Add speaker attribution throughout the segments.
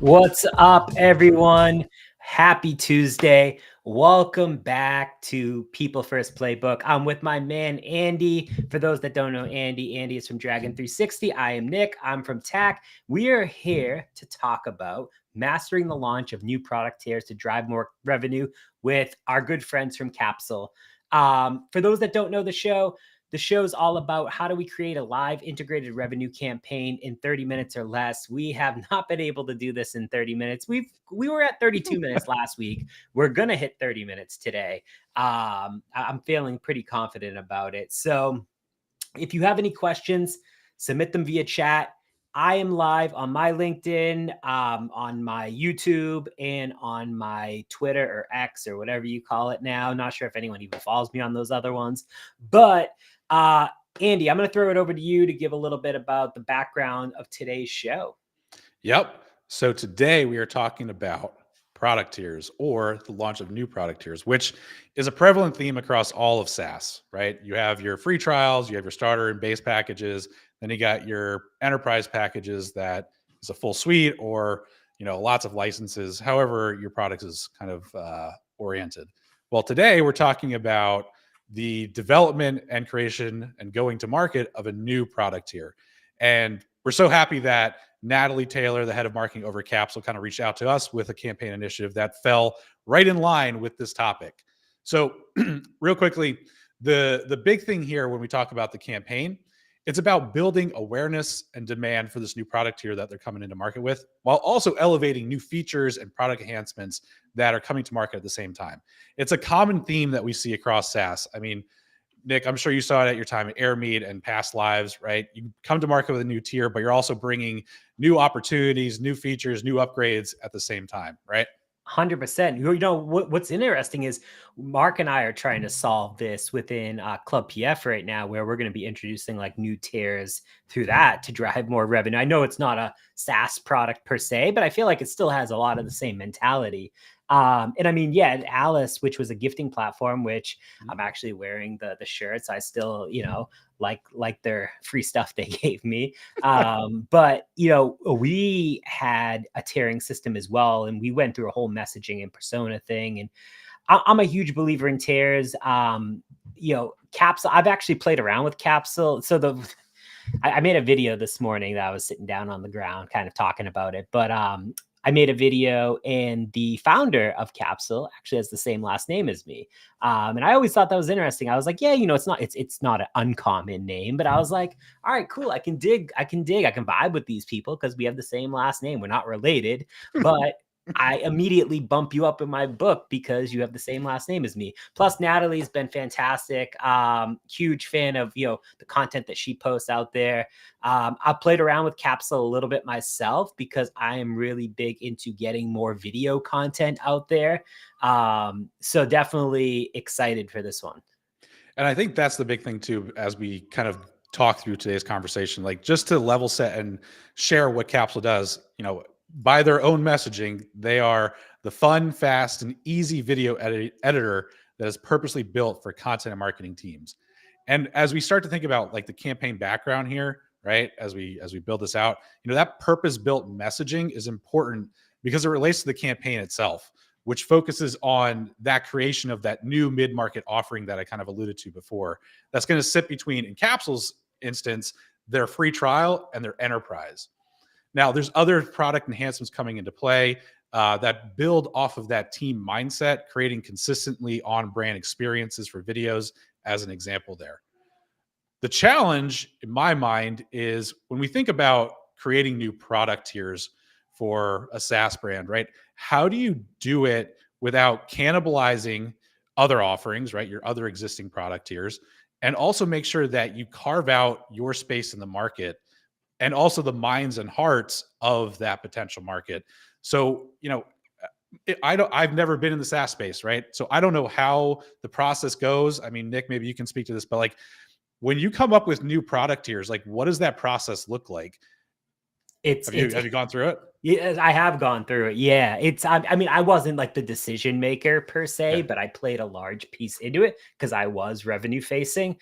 Speaker 1: What's up, everyone? Happy Tuesday. Welcome back to People First Playbook. I'm with my man, Andy. For those that don't know Andy, Andy is from Dragon 360. I am Nick. I'm from TAC. We are here to talk about mastering the launch of new product tiers to drive more revenue with our good friends from Capsule. For those that don't know the show's all about how do we create a live integrated revenue campaign in 30 minutes or less. We have not been able to do this in 30 minutes. We were at 32 minutes last week. We're going to hit 30 minutes today. I'm feeling pretty confident about it. So if you have any questions, submit them via chat. I am live on my LinkedIn, on my YouTube, and on my Twitter or X or whatever you call it now. Not sure if anyone even follows me on those other ones. But Andy, I'm going to throw it over to you to give a little bit about the background of today's show.
Speaker 2: Yep. So today we are talking about product tiers or the launch of new product tiers, which is a prevalent theme across all of SaaS, right? You have your free trials, you have your starter and base packages, then you got your enterprise packages that is a full suite or, lots of licenses, however your product is kind of oriented. Well, today we're talking about the development and creation and going to market of a new product tier. And we're so happy that Natalie Taylor, the head of marketing over at Capsule, kind of reached out to us with a campaign initiative that fell right in line with this topic. So real quickly, the big thing here when we talk about the campaign, it's about building awareness and demand for this new product here that they're coming into market with, while also elevating new features and product enhancements that are coming to market at the same time. It's a common theme that we see across SaaS. I mean, Nick, I'm sure you saw it at your time at AirMeet and past lives, right? You come to market with a new tier, but you're also bringing new opportunities, new features, new upgrades at the same time, right?
Speaker 1: 100%. What's interesting is Mark and I are trying to solve this within Club PF right now, where we're going to be introducing like new tiers through that to drive more revenue. I know it's not a SaaS product per se, but I feel like it still has a lot of the same mentality. And I mean, yeah, Alice, which was a gifting platform, which I'm actually wearing the shirts. I still, like their free stuff they gave me. But we had a tiering system as well, and we went through a whole messaging and persona thing. And I'm a huge believer in tiers. Capsule. I've actually played around with Capsule. So I made a video this morning that I was sitting down on the ground, kind of talking about it. But I made a video, and the founder of Capsule actually has the same last name as me. And I always thought that was interesting. I was like, yeah, it's not an uncommon name, but I was like, all right, cool. I can vibe with these people because we have the same last name. We're not related, but I immediately bump you up in my book because you have the same last name as me. Plus, Natalie's been fantastic. Huge fan of the content that she posts out there. I played around with Capsule a little bit myself because I am really big into getting more video content out there. So definitely excited for this one.
Speaker 2: And I think that's the big thing too, as we kind of talk through today's conversation, like just to level set and share what Capsule does, by their own messaging, they are the fun, fast, and easy video editor that is purposely built for content and marketing teams. And as we start to think about like the campaign background here, right, as we build this out, that purpose-built messaging is important because it relates to the campaign itself, which focuses on that creation of that new mid-market offering that I kind of alluded to before. That's going to sit between, in Capsule's instance, their free trial and their enterprise. Now, there's other product enhancements coming into play that build off of that team mindset, creating consistently on-brand experiences for videos, as an example there. The challenge, in my mind, is when we think about creating new product tiers for a SaaS brand, right? How do you do it without cannibalizing other offerings, right? Your other existing product tiers, and also make sure that you carve out your space in the market and also the minds and hearts of that potential market. So, I've never been in the SaaS space, right? So I don't know how the process goes. I mean, Nick, maybe you can speak to this, but like when you come up with new product tiers, like what does that process look like? Have you gone through it?
Speaker 1: Yeah, I have gone through it. Yeah, I mean, I wasn't like the decision maker per se,
Speaker 2: Yeah.
Speaker 1: but I played a large piece into it because I was revenue facing.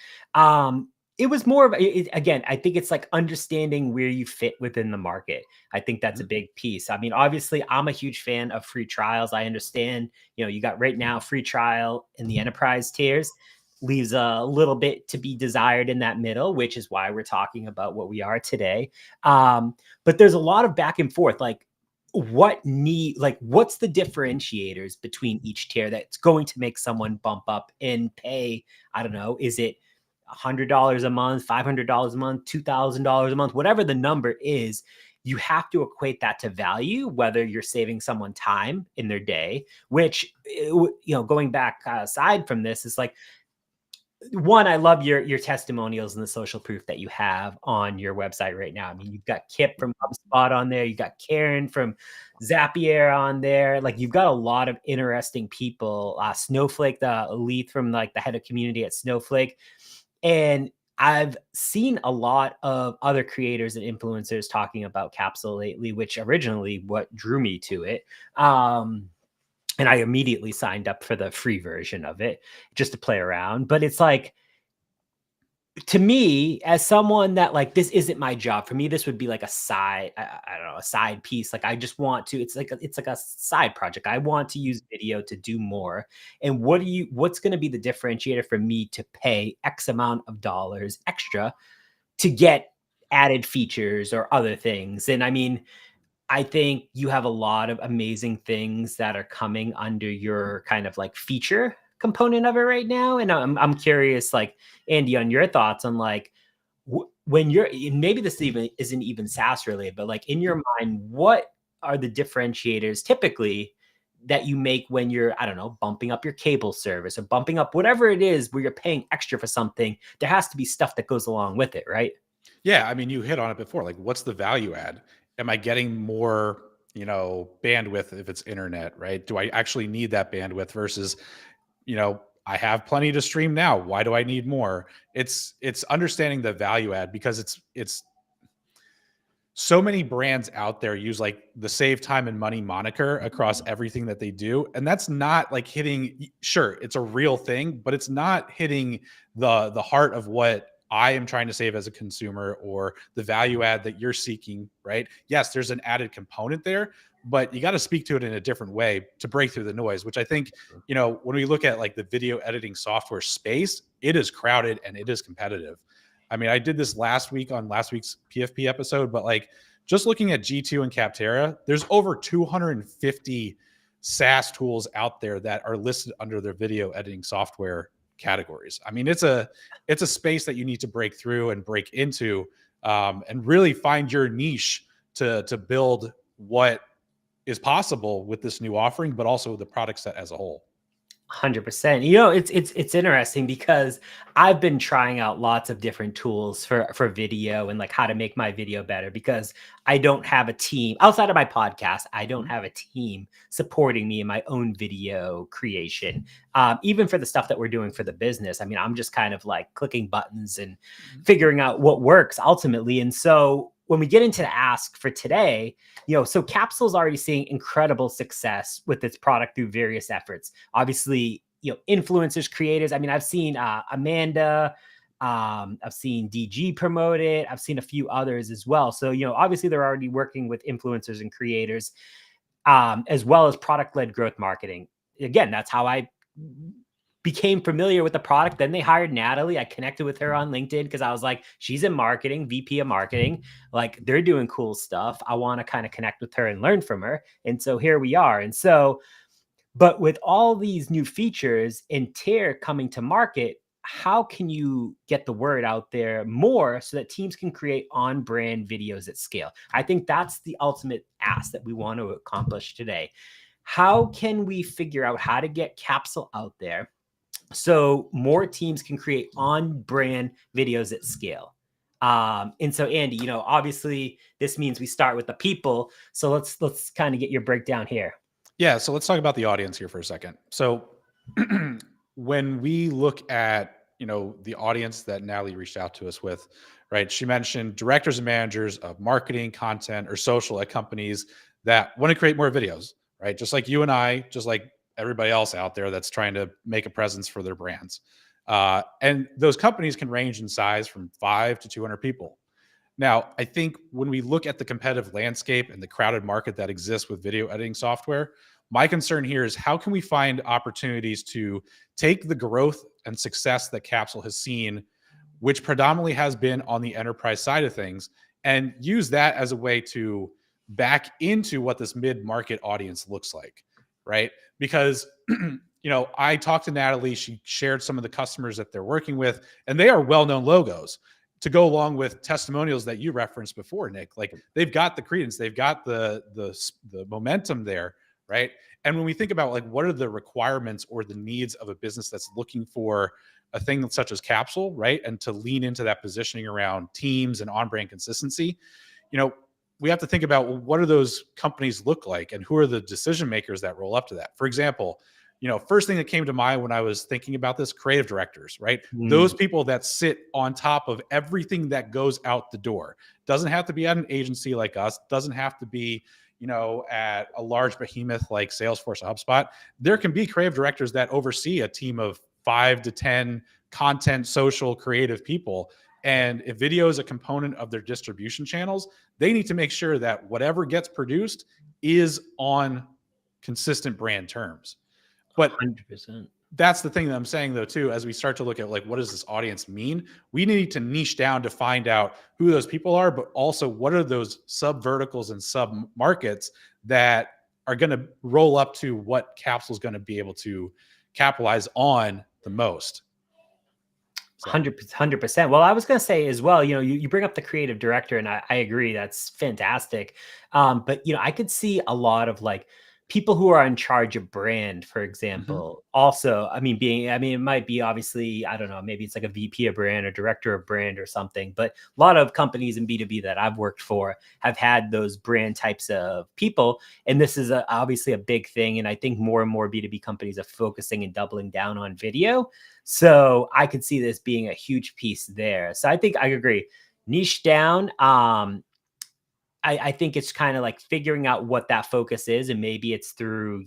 Speaker 1: it was more of again, I think it's like understanding where you fit within the market. I think that's a
Speaker 2: Mhm.
Speaker 1: big piece. I mean, obviously, I'm a huge fan of free trials. I understand, you got right now free trial in the enterprise tiers leaves a little bit to be desired in that middle, which is why we're talking about what we are today. But there's a lot of back and forth, like what's the differentiators between each tier that's going to make someone bump up and pay, I don't know, is it $100 a month, $500 a month, $2,000 a month, whatever the number is. You have to equate that to value, whether you're saving someone time in their day, which, going back aside from this, is like, one, I love your testimonials and the social proof that you have on your website right now. I mean, you've got Kip from HubSpot on there, you got Karen from Zapier on there. Like, you've got a lot of interesting people. Snowflake, the Leith from like the head of community at Snowflake, and I've seen a lot of other creators and influencers talking about Capsule lately, which originally what drew me to it. And I immediately signed up for the free version of it just to play around. But it's like, to me, as someone that, like, this isn't my job. For me, this would be like a side, I don't know, a side piece. Like, I just want to, it's like a side project. I want to use video to do more. And what's going to be the differentiator for me to pay X amount of dollars extra to get added features or other things? And I mean, I think you have a lot of amazing things that are coming under your kind of like feature component of it right now. And I'm curious, like, Andy, on your thoughts on like, when you're, and maybe this even isn't even SaaS related, but like in your mind, what are the differentiators typically that you make when you're, I don't know, bumping up your cable service or bumping up whatever it is where you're paying extra for something? There has to be stuff that goes along with it, right?
Speaker 2: Yeah, I mean, you hit on it before. Like, what's the value add? Am I getting more, bandwidth if it's internet, right? Do I actually need that bandwidth versus, I have plenty to stream now. Why do I need more? It's understanding the value add, because it's so many brands out there use like the save time and money moniker across everything that they do, and that's not like hitting, sure, it's a real thing, but it's not hitting the heart of what I am trying to save as a consumer, or the value add that you're seeking, right? Yes, there's an added component there, but you got to speak to it in a different way to break through the noise, which I think, when we look at like the video editing software space, it is crowded and it is competitive. I mean, I did this last week on last week's PFP episode, but like, just looking at G2 and Capterra, there's over 250 SaaS tools out there that are listed under their video editing software categories. I mean, it's a space that you need to break through and break into, and really find your niche to build what is possible with this new offering, but also the product set as a whole.
Speaker 1: 100%. It's interesting because I've been trying out lots of different tools for video and like how to make my video better, because I don't have a team outside of my podcast. I don't have a team supporting me in my own video creation. Even for the stuff that we're doing for the business. I mean, I'm just kind of like clicking buttons and figuring out what works ultimately. And so when we get into the ask for today, so Capsule's already seeing incredible success with its product through various efforts. Obviously, influencers, creators. I mean, I've seen Amanda, I've seen DG promote it. I've seen a few others as well. So, obviously they're already working with influencers and creators, as well as product-led growth marketing. Again, that's how I became familiar with the product. Then they hired Natalie. I connected with her on LinkedIn because I was like, she's in marketing, VP of marketing. Like, they're doing cool stuff. I want to kind of connect with her and learn from her. And so here we are. And so, but with all these new features and tier coming to market, how can you get the word out there more so that teams can create on-brand videos at scale? I think that's the ultimate ask that we want to accomplish today. How can we figure out how to get Capsule out there so more teams can create on-brand videos at scale? And so, Andy, obviously this means we start with the people. So let's kind of get your breakdown here.
Speaker 2: Yeah, so let's talk about the audience here for a second. So when we look at, the audience that Natalie reached out to us with, right? She mentioned directors and managers of marketing, content, or social at companies that want to create more videos, right? Just like you and I, just like everybody else out there that's trying to make a presence for their brands. And those companies can range in size from 5 to 200 people. Now, I think when we look at the competitive landscape and the crowded market that exists with video editing software, my concern here is how can we find opportunities to take the growth and success that Capsule has seen, which predominantly has been on the enterprise side of things, and use that as a way to back into what this mid-market audience looks like, right? Because I talked to Natalie, she shared some of the customers that they're working with, and they are well-known logos to go along with testimonials that you referenced before, Nick. Like they've got the credence, they've got the momentum there, right? And when we think about like what are the requirements or the needs of a business that's looking for a thing such as Capsule, right? And to lean into that positioning around teams and on-brand consistency, we have to think about, well, what do those companies look like and who are the decision makers that roll up to that? For example, first thing that came to mind when I was thinking about this, creative directors, right? Those people that sit on top of everything that goes out the door. Doesn't have to be at an agency like us, doesn't have to be, at a large behemoth like Salesforce or HubSpot. There can be creative directors that oversee a team of 5 to 10 content, social, creative people. And if video is a component of their distribution channels, they need to make sure that whatever gets produced is on consistent brand terms. But
Speaker 1: 100%.
Speaker 2: That's the thing that I'm saying though, too, as we start to look at like, what does this audience mean? We need to niche down to find out who those people are, but also what are those sub verticals and sub markets that are going to roll up to what Capsule is going to be able to capitalize on the most.
Speaker 1: 100%. Well, I was going to say as well, you bring up the creative director, and I agree. That's fantastic. But, I could see a lot of like people who are in charge of brand, for example, also, it might be obviously, I don't know, maybe it's like a VP of brand or director of brand or something, but a lot of companies in B2B that I've worked for have had those brand types of people. And this is obviously a big thing. And I think more and more B2B companies are focusing and doubling down on video. So I could see this being a huge piece there. So I think I agree. Niche down. I think it's kind of like figuring out what that focus is. And maybe it's through,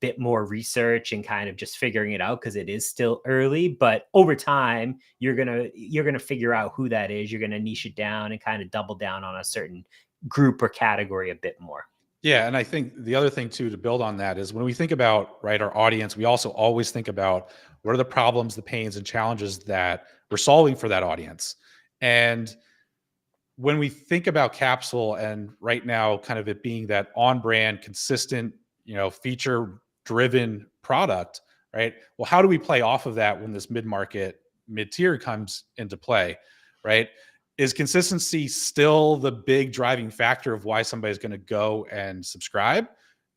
Speaker 1: bit more research and kind of just figuring it out because it is still early. But over time, you're gonna figure out who that is. You're gonna niche it down and kind of double down on a certain group or category a bit more.
Speaker 2: Yeah. And I think the other thing too, to build on that is when we think about, right, our audience, we also always think about what are the problems, the pains and challenges that we're solving for that audience. And when we think about Capsule and right now kind of it being that on brand, consistent, feature driven product, right? Well, how do we play off of that when this mid-market, mid-tier comes into play, right? Is consistency still the big driving factor of why somebody's going to go and subscribe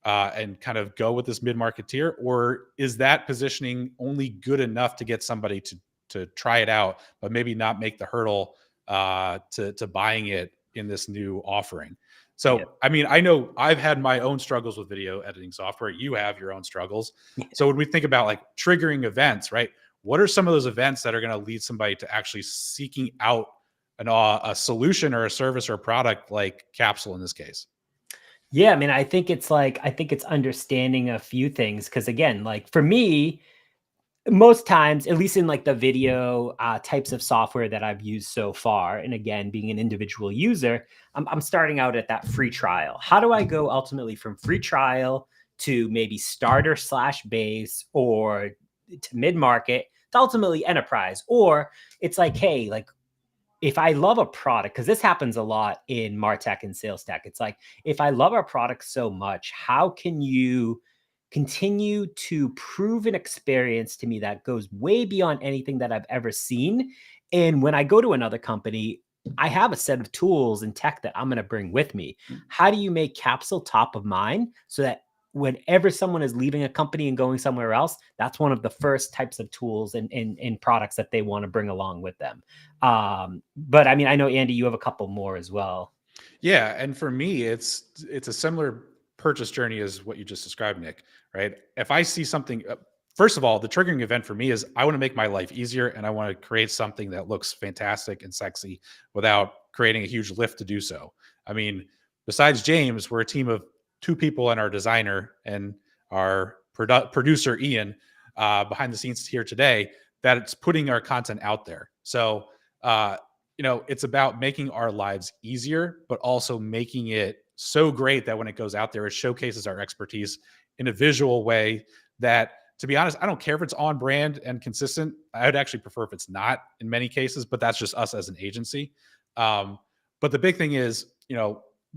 Speaker 2: and kind of go with this mid-market tier? Or is that positioning only good enough to get somebody to try it out, but maybe not make the hurdle to buying it in this new offering? So, yeah. I know I've had my own struggles with video editing software. You have your own struggles. Yeah. So when we think about like triggering events, right? What are some of those events that are going to lead somebody to actually seeking out a solution or a service or a product like Capsule in this case?
Speaker 1: Yeah, I think it's understanding a few things. Cause again, like for me, most times, at least in like the video types of software that I've used so far, and again, being an individual user, I'm starting out at that free trial. How do I go ultimately from free trial to maybe starter / base or to mid-market to ultimately enterprise? Or it's like, hey, like if I love a product, because this happens a lot in MarTech and sales tech, it's like, if I love our product so much, how can you continue to prove an experience to me that goes way beyond anything that I've ever seen? And when I go to another company, I have a set of tools and tech that I'm going to bring with me. How do you make Capsule top of mind so that whenever someone is leaving a company and going somewhere else, that's one of the first types of tools and products that they want to bring along with them. But I know, Andy, you have a couple more as well.
Speaker 2: Yeah. And for me, it's a similar purchase journey as what you just described, Nick, right? If I see something, first of all, the triggering event for me is I want to make my life easier and I want to create something that looks fantastic and sexy without creating a huge lift to do so. Besides James, we're a team of 2 people and our designer and our producer, Ian, behind the scenes here today. that it's putting our content out there. So, it's about making our lives easier, but also making it so great that when it goes out there, it showcases our expertise in a visual way that, to be honest, I don't care if it's on brand and consistent. I would actually prefer if it's not in many cases, but that's just us as an agency. But the big thing is,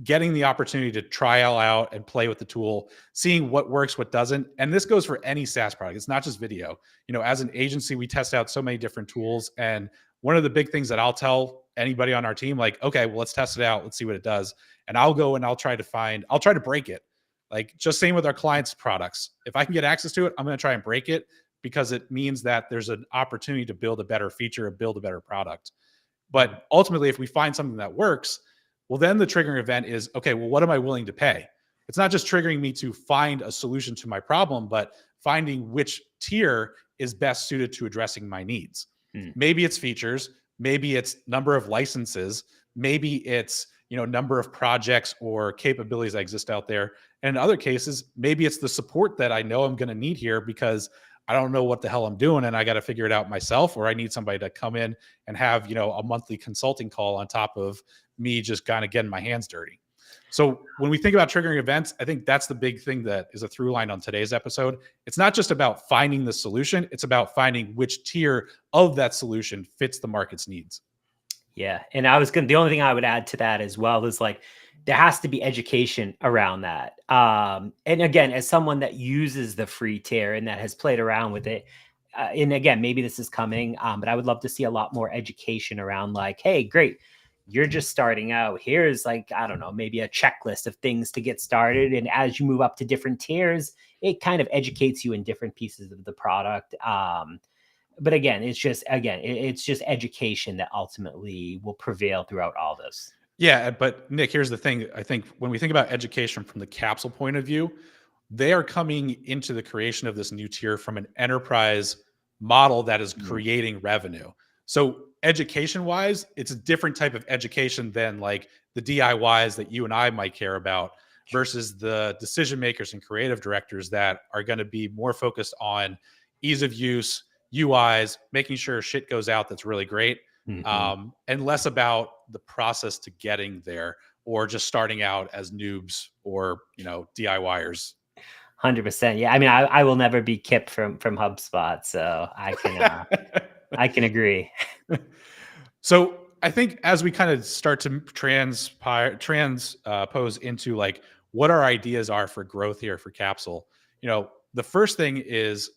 Speaker 2: getting the opportunity to trial out and play with the tool, seeing what works, what doesn't. And this goes for any SaaS product. It's not just video. As an agency, we test out so many different tools. And one of the big things that I'll tell anybody on our team, like, okay, well, let's test it out. Let's see what it does. And I'll go and I'll try to break it. Like, just same with our clients' products. If I can get access to it, I'm going to try and break it, because it means that there's an opportunity to build a better feature, or build a better product. But ultimately, if we find something that works, well, then the triggering event is, okay, well, what am I willing to pay? It's not just triggering me to find a solution to my problem, but finding which tier is best suited to addressing my needs. Maybe it's features, maybe it's number of licenses, maybe it's, number of projects or capabilities that exist out there. And in other cases, maybe it's the support that I know I'm going to need here, because I don't know what the hell I'm doing and I got to figure it out myself, or I need somebody to come in and have, a monthly consulting call on top of me just kind of getting my hands dirty. So when we think about triggering events, I think that's the big thing that is a through line on today's episode. It's not just about finding the solution. It's about finding which tier of that solution fits the market's needs.
Speaker 1: Yeah. And the only thing I would add to that as well is, like, there has to be education around that. And again, as someone that uses the free tier and that has played around with it, and again, maybe this is coming, but I would love to see a lot more education around, like, hey, great, you're just starting out. Here's, like, I don't know, maybe a checklist of things to get started. And as you move up to different tiers, it kind of educates you in different pieces of the product. But again, it's just education that ultimately will prevail throughout all this.
Speaker 2: Yeah, but Nick, here's the thing. I think when we think about education from the Capsule point of view, they are coming into the creation of this new tier from an enterprise model that is creating revenue. So education wise, it's a different type of education than like the DIYs that you and I might care about, versus the decision makers and creative directors that are going to be more focused on ease of use, UIs, making sure shit goes out that's really great, and less about the process to getting there, or just starting out as noobs or DIYers.
Speaker 1: 100%. Yeah. I mean, I will never be Kip from HubSpot, so I can agree.
Speaker 2: So I think as we kind of start to transpose into like what our ideas are for growth here for Capsule, the first thing is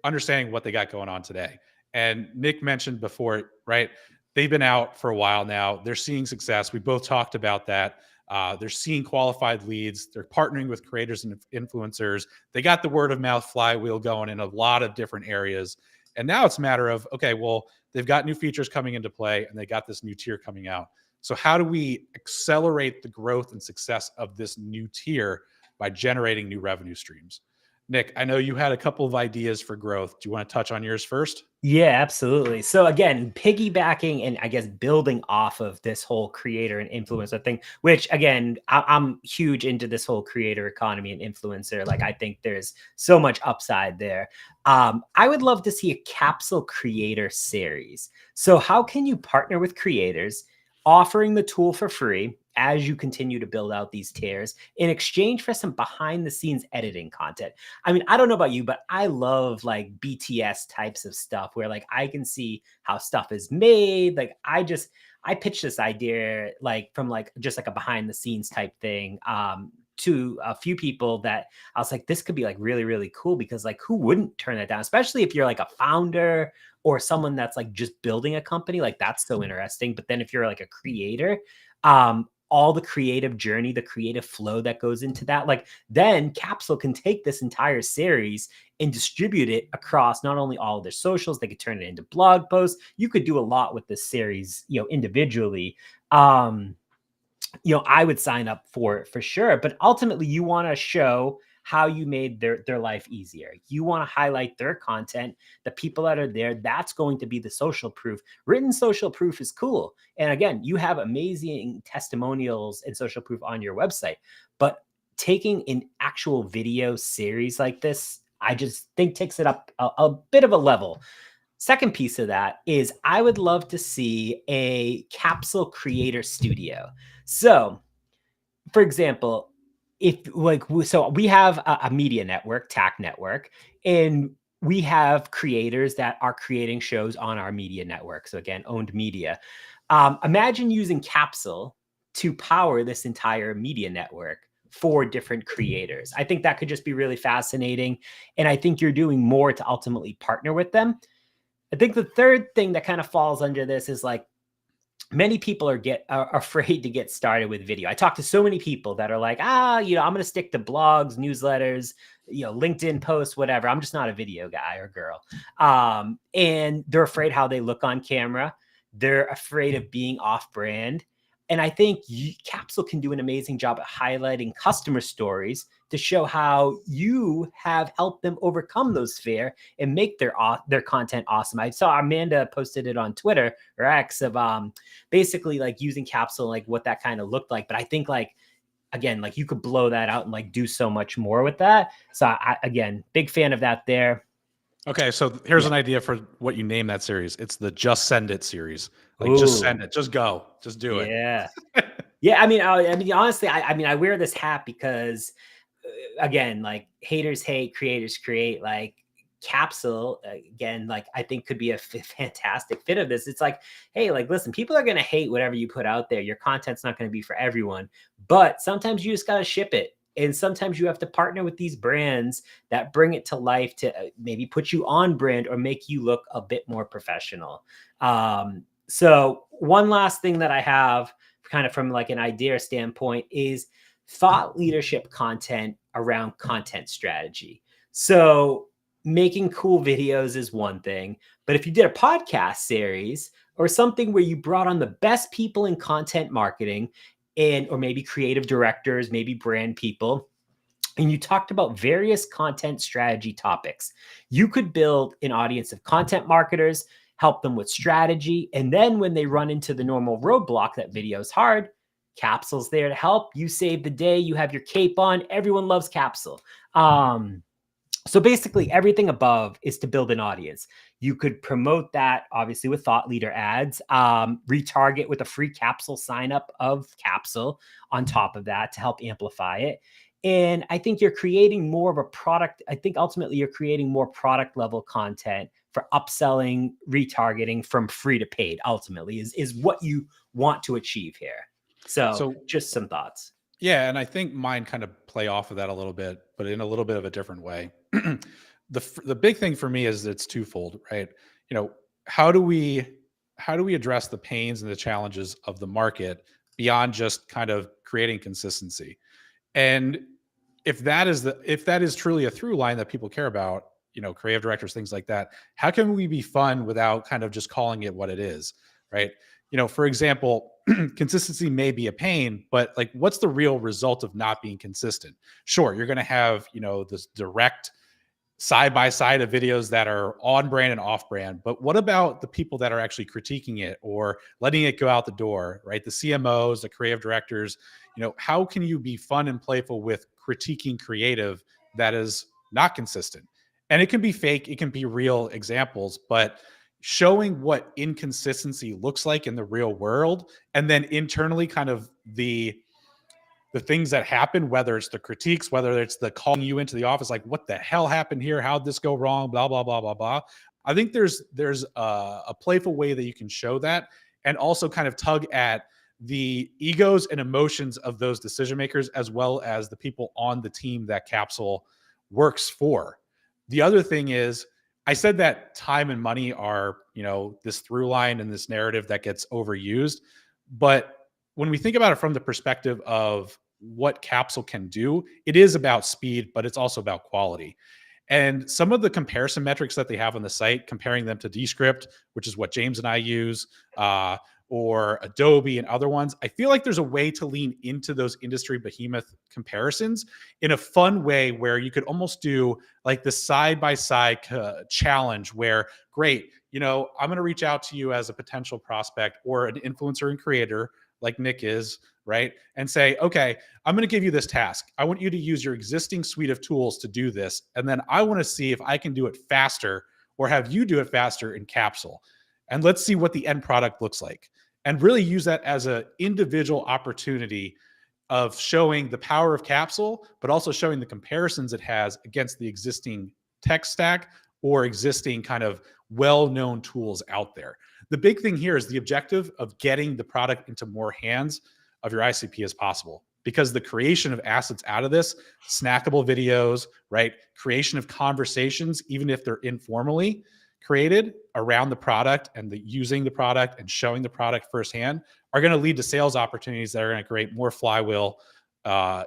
Speaker 2: understanding what they got going on today. And Nick mentioned before, right? They've been out for a while now. They're seeing success. We both talked about that. They're seeing qualified leads. They're partnering with creators and influencers. They got the word of mouth flywheel going in a lot of different areas. And now it's a matter of, okay, well, they've got new features coming into play and they got this new tier coming out. So how do we accelerate the growth and success of this new tier by generating new revenue streams? Nick, I know you had a couple of ideas for growth. Do you want to touch on yours first?
Speaker 1: Yeah, absolutely. So again, piggybacking and I guess building off of this whole creator and influencer thing, which again, I'm huge into this whole creator economy and influencer. Like, I think there's so much upside there. I would love to see a Capsule creator series. So how can you partner with creators, offering the tool for free as you continue to build out these tiers in exchange for some behind the scenes editing content? I mean, I don't know about you, but I love like BTS types of stuff where like I can see how stuff is made. Like, I pitched this idea like from like just like a behind the scenes type thing to a few people that I was like, this could be like really, really cool, because like who wouldn't turn that down, especially if you're like a founder or someone that's like just building a company. Like, that's so interesting. But then if you're like a creator, all the creative journey, the creative flow that goes into that, like, then Capsule can take this entire series and distribute it across not only all of their socials, they could turn it into blog posts. You could do a lot with this series, individually. I would sign up for it for sure. But ultimately, you want to show how you made their life easier. You want to highlight their content, the people that are there. That's going to be the social proof. Written social proof is cool. And again, you have amazing testimonials and social proof on your website. But taking an actual video series like this, I just think takes it up a bit of a level. Second piece of that is I would love to see a Capsule creator studio. So, for example, if like so we have a media network, TAC network, and we have creators that are creating shows on our media network. So again, owned media. Imagine using Capsule to power this entire media network for different creators. I think that could just be really fascinating. And I think you're doing more to ultimately partner with them. I think the third thing that kind of falls under this is like many people are afraid to get started with video. I talk to so many people that are like, I'm going to stick to blogs, newsletters, LinkedIn posts, whatever. I'm just not a video guy or girl. And they're afraid how they look on camera. They're afraid of being off brand. And I think Capsule can do an amazing job at highlighting customer stories to show how you have helped them overcome those fear and make their content awesome. I saw Amanda posted it on Twitter or X of basically like using Capsule, like what that kind of looked like. But I think like, again, like you could blow that out and like do so much more with that. So again, big fan of that there.
Speaker 2: Okay, so here's an idea for what you name that series. It's the Just Send It series. Like,
Speaker 1: Ooh,
Speaker 2: just send it, just go, just do it.
Speaker 1: Yeah. I mean, honestly, I wear this hat because, again, like haters hate, creators create. Like Capsule, again, like I think could be a fantastic fit of this. It's like, hey, like listen, people are gonna hate whatever you put out there. Your content's not gonna be for everyone, but sometimes you just gotta ship it. And sometimes you have to partner with these brands that bring it to life to maybe put you on brand or make you look a bit more professional. So one last thing that I have kind of from like an idea standpoint is thought leadership content around content strategy. So making cool videos is one thing, but if you did a podcast series or something where you brought on the best people in content marketing and or maybe creative directors, maybe brand people, and you talked about various content strategy topics, you could build an audience of content marketers, help them with strategy, and then when they run into the normal roadblock that video is hard, Capsule's there to help. You save the day. You have your cape on. Everyone loves Capsule. So basically, everything above is to build an audience. You could promote that obviously with thought leader ads, retarget with a free Capsule sign up of Capsule on top of that to help amplify it. And I think you're creating more of a product. I think ultimately you're creating more product level content for upselling, retargeting from free to paid. Ultimately, is what you want to achieve here. So just some thoughts.
Speaker 2: Yeah, and I think mine kind of play off of that a little bit, but in a little bit of a different way. The big thing for me is it's twofold, right? You know, how do we address the pains and the challenges of the market beyond just kind of creating consistency? And if that is truly a through line that people care about, you know, creative directors, things like that, how can we be fun without kind of just calling it what it is, right? You know, for example, consistency may be a pain, but like, what's the real result of not being consistent? Sure, you're going to have, you know, this direct side by side of videos that are on brand and off brand, but what about the people that are actually critiquing it or letting it go out the door, right? The CMOs, the creative directors, you know, how can you be fun and playful with critiquing creative that is not consistent? And it can be fake, it can be real examples, but showing what inconsistency looks like in the real world, and then internally kind of the things that happen, whether it's the critiques, whether it's the calling you into the office, like what the hell happened here? How'd this go wrong? Blah, blah, blah, blah, blah. I think there's a playful way that you can show that and also kind of tug at the egos and emotions of those decision makers, as well as the people on the team that Capsule works for. The other thing is, I said that time and money are, you know, this through line and this narrative that gets overused. But when we think about it from the perspective of what Capsule can do, it is about speed, but it's also about quality. And some of the comparison metrics that they have on the site, comparing them to Descript, which is what James and I use, or Adobe and other ones, I feel like there's a way to lean into those industry behemoth comparisons in a fun way where you could almost do like the side by side challenge where, great, you know, I'm going to reach out to you as a potential prospect or an influencer and creator like Nick is, right? And say, okay, I'm going to give you this task. I want you to use your existing suite of tools to do this. And then I want to see if I can do it faster or have you do it faster in Capsule. And let's see what the end product looks like. And really use that as an individual opportunity of showing the power of Capsule, but also showing the comparisons it has against the existing tech stack or existing kind of well-known tools out there. The big thing here is the objective of getting the product into more hands of your ICP as possible, because the creation of assets out of this, snackable videos, right? Creation of conversations, even if they're informally created around the product and the using the product and showing the product firsthand, are going to lead to sales opportunities that are going to create more flywheel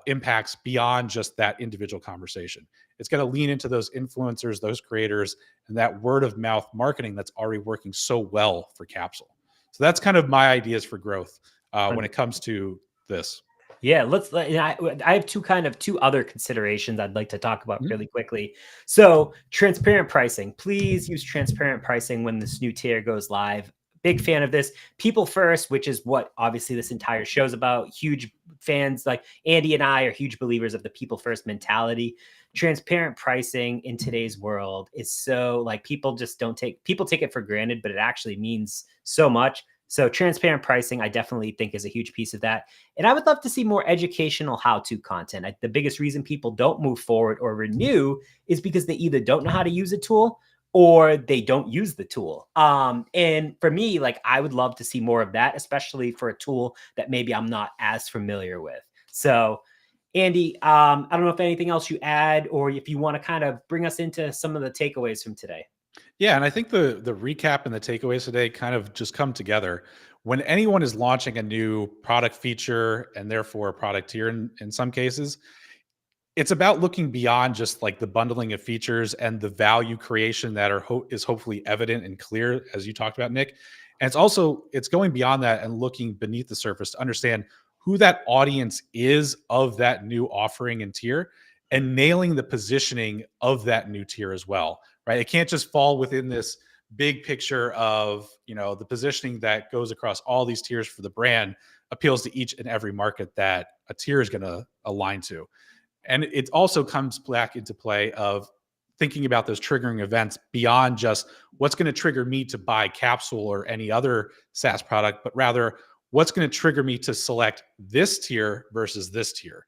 Speaker 2: impacts beyond just that individual conversation. It's going to lean into those influencers, those creators, and that word of mouth marketing that's already working so well for Capsule. So that's kind of my ideas for growth when it comes to this.
Speaker 1: Yeah, I have two other considerations I'd like to talk about really quickly. So transparent pricing, please use transparent pricing when this new tier goes live. Big fan of this. People first, which is what obviously this entire show's about. Huge fans, like Andy and I are huge believers of the people first mentality. Transparent pricing in today's world is so, like, people take it for granted, but it actually means so much. So transparent pricing, I definitely think, is a huge piece of that. And I would love to see more educational how-to content. The biggest reason people don't move forward or renew is because they either don't know how to use a tool or they don't use the tool. And for me, like, I would love to see more of that, especially for a tool that maybe I'm not as familiar with. So Andy, I don't know if anything else you add, or if you want to kind of bring us into some of the takeaways from today.
Speaker 2: Yeah, and I think the recap and the takeaways today kind of just come together. When anyone is launching a new product feature and therefore a product tier in some cases, it's about looking beyond just like the bundling of features and the value creation that is hopefully evident and clear, as you talked about, Nick. And it's going beyond that and looking beneath the surface to understand who that audience is of that new offering and tier, and nailing the positioning of that new tier as well, right? It can't just fall within this big picture of, the positioning that goes across all these tiers for the brand appeals to each and every market that a tier is going to align to. And it also comes back into play of thinking about those triggering events beyond just what's going to trigger me to buy Capsule or any other SaaS product, but rather what's going to trigger me to select this tier versus this tier.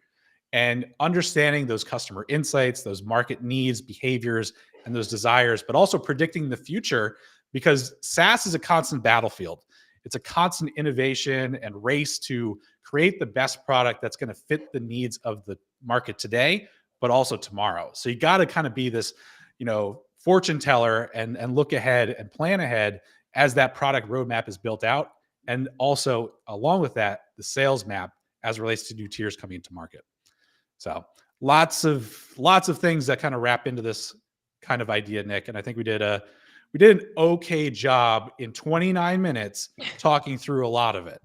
Speaker 2: And understanding those customer insights, those market needs, behaviors, and those desires, but also predicting the future, because SaaS is a constant battlefield. It's a constant innovation and race to create the best product that's going to fit the needs of the market today, but also tomorrow. So you got to kind of be this, fortune teller and look ahead and plan ahead as that product roadmap is built out. And also along with that, the sales map as it relates to new tiers coming into market. So lots of things that kind of wrap into this kind of idea, Nick. And I think we did an okay job in 29 minutes talking through a lot of it.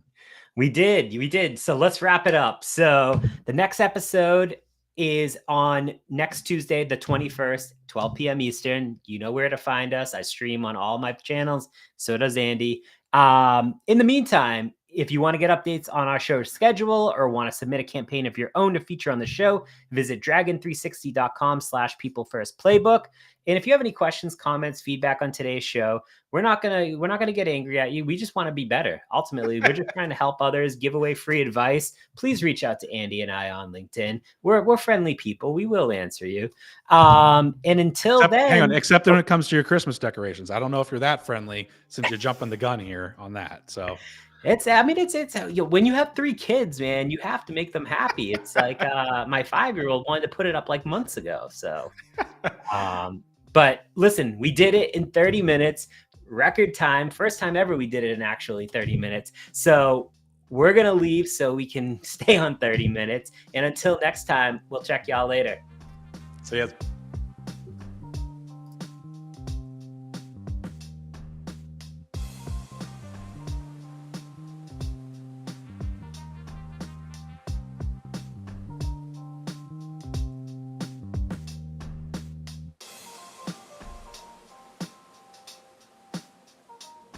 Speaker 1: We did. So let's wrap it up. So the next episode is on next Tuesday, the 21st, 12 p.m. Eastern. You know where to find us. I stream on all my channels. So does Andy. In the meantime, if you want to get updates on our show schedule or want to submit a campaign of your own to feature on the show, visit dragon360.com/peoplefirstplaybook. And if you have any questions, comments, feedback on today's show, we're not gonna get angry at you. We just want to be better. Ultimately, we're just trying to help others, give away free advice. Please reach out to Andy and I on LinkedIn. We're friendly people. We will answer you. And until then,
Speaker 2: hang on. Except when it comes to your Christmas decorations, I don't know if you're that friendly since you're jumping the gun here on that. So.
Speaker 1: It's when you have 3 kids, man, you have to make them happy. It's like my 5-year-old wanted to put it up like months ago. So, but listen, we did it in 30 minutes, record time, first time ever we did it in actually 30 minutes. So we're going to leave so we can stay on 30 minutes. And until next time, we'll check y'all later.
Speaker 2: See ya.